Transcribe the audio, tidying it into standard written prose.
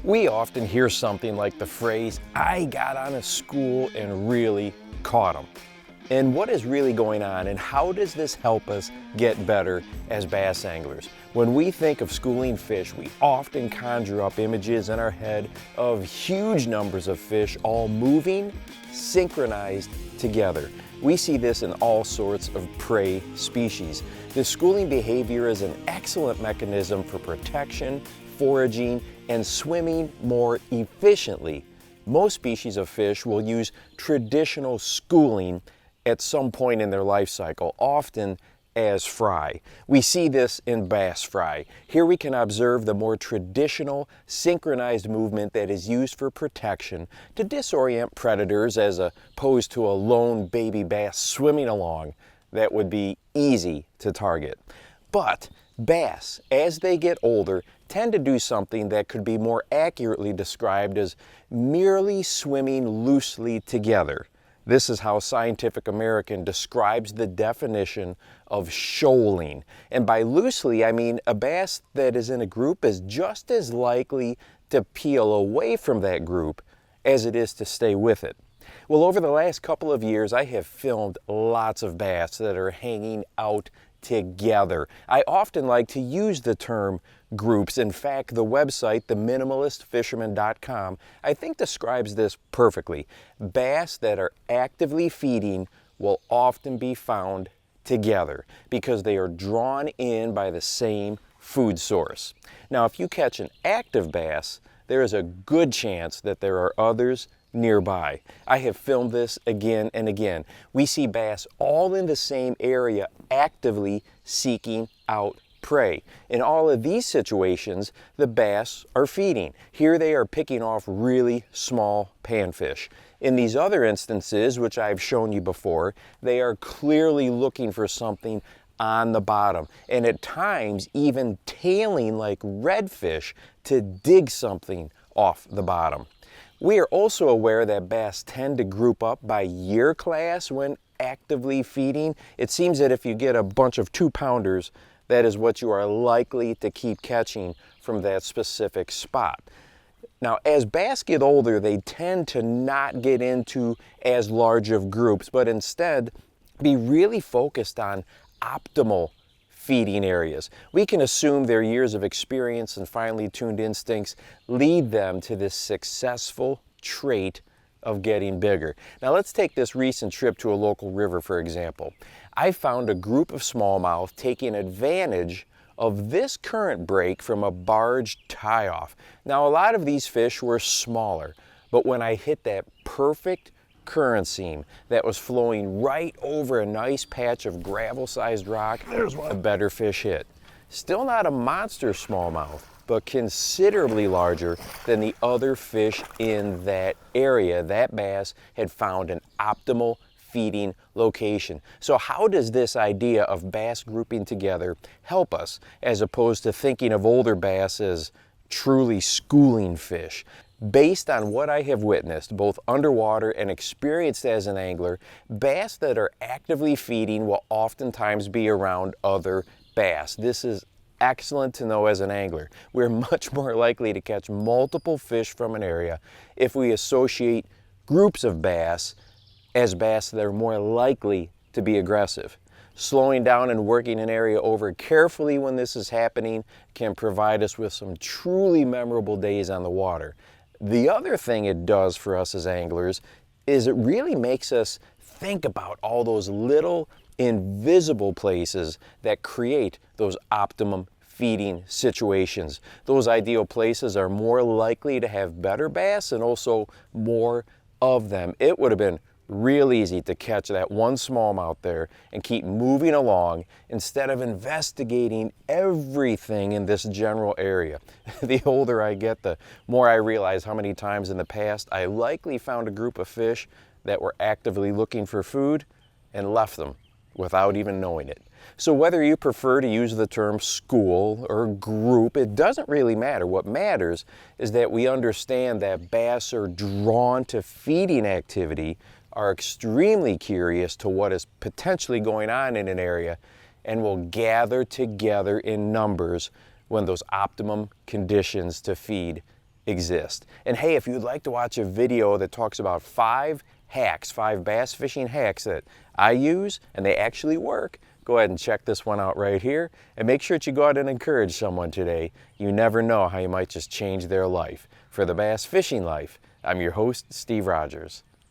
We often hear something like the phrase, "I got on a school and really caught them." And what is really going on, and how does this help us get better as bass anglers? When we think of schooling fish, we often conjure up images in our head of huge numbers of fish all moving, synchronized together. We see this in all sorts of prey species. This schooling behavior is an excellent mechanism for protection, foraging, and swimming more efficiently. Most species of fish will use traditional schooling at some point in their life cycle, often as fry. We see this in bass fry. Here we can observe the more traditional synchronized movement that is used for protection to disorient predators as opposed to a lone baby bass swimming along that would be easy to target. But bass, as they get older, tend to do something that could be more accurately described as merely swimming loosely together. This is how Scientific American describes the definition of shoaling. And by loosely, I mean a bass that is in a group is just as likely to peel away from that group as it is to stay with it. Well, over the last couple of years, I have filmed lots of bass that are hanging out together. I often like to use the term groups. In fact, the website, theminimalistfisherman.com, I think describes this perfectly. Bass that are actively feeding will often be found together because they are drawn in by the same food source. Now, if you catch an active bass, there is a good chance that there are others nearby. I have filmed this again and again. We see bass all in the same area actively seeking out prey. In all of these situations, the bass are feeding. Here they are picking off really small panfish. In these other instances, which I've shown you before, they are clearly looking for something on the bottom, and at times even tailing like redfish to dig something off the bottom. We are also aware that bass tend to group up by year class when actively feeding. It seems that if you get a bunch of 2-pounders, that is what you are likely to keep catching from that specific spot. Now, as bass get older, they tend to not get into as large of groups, but instead be really focused on optimal feeding areas. We can assume their years of experience and finely tuned instincts lead them to this successful trait of getting bigger. Now let's take this recent trip to a local river, for example. I found a group of smallmouth taking advantage of this current break from a barge tie-off. Now, a lot of these fish were smaller, but when I hit that perfect current seam that was flowing right over a nice patch of gravel-sized rock, a better fish hit. Still not a monster smallmouth, but considerably larger than the other fish in that area. That bass had found an optimal feeding location. So how does this idea of bass grouping together help us, as opposed to thinking of older bass as truly schooling fish? Based on what I have witnessed, both underwater and experienced as an angler, bass that are actively feeding will oftentimes be around other bass. This is excellent to know as an angler. We're much more likely to catch multiple fish from an area if we associate groups of bass as bass that are more likely to be aggressive. Slowing down and working an area over carefully when this is happening can provide us with some truly memorable days on the water. The other thing it does for us as anglers is it really makes us think about all those little invisible places that create those optimum feeding situations. Those ideal places are more likely to have better bass and also more of them. It would have been real easy to catch that one smallmouth there and keep moving along instead of investigating everything in this general area. The older I get, the more I realize how many times in the past I likely found a group of fish that were actively looking for food and left them without even knowing it. So whether you prefer to use the term school or group, it doesn't really matter. What matters is that we understand that bass are drawn to feeding activity, are extremely curious to what is potentially going on in an area, and will gather together in numbers when those optimum conditions to feed exist. And hey, if you'd like to watch a video that talks about 5 hacks, 5 bass fishing hacks that I use and they actually work, go ahead and check this one out right here. And make sure that you go out and encourage someone today. You never know how you might just change their life. For the Bass Fishing Life, I'm your host, Steve Rogers.